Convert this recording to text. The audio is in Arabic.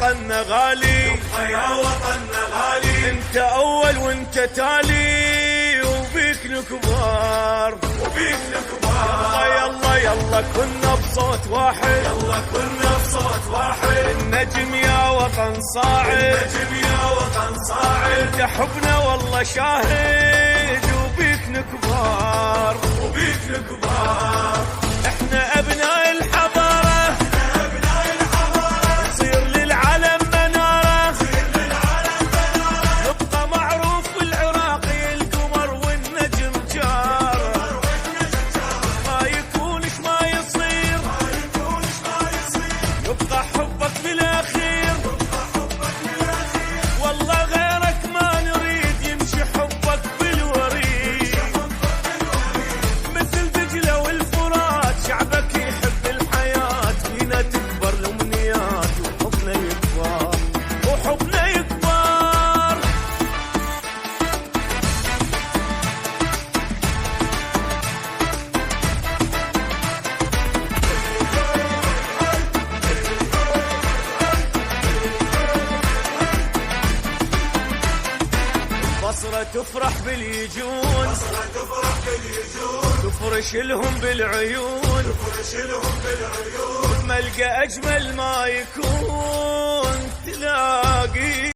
وطننا غالي، يبقى يا وطننا غالي. انت اول وانت تالي، وبيك الكبار وبيك الكبار. يلا يلا كنا بصوت واحد، يلا كنا بصوت واحد. النجم يا وطن صاعد، النجم يا وطن صاعد. انت حبنا والله شاهد، وبيك الكبار وبيك الكبار. احنا ابناء الحضاره، ابناء الحضاره. نصير للعالم مناره، نصير للعالم مناره. نبقى معروف بالعراقي القمر والنجم جار، ما يكونش ما يصير، ما يكونش ما يصير. يبقى حبك بالاخير، يبقى حبك بالاخير. والله غيرك ما نريد، يمشي حبك بالوريد، مثل دجله والفرات، شعبك يحب الحياه، فينا تكبر الامنيات، وحبنا يكبر وحبنا يكبر. بصرة تفرح باليجون، بصرة تفرح باليجون. تفرش لهم بالعيون، تفرش لهم بالعيون. ما القى اجمل ما يكون، تلاقي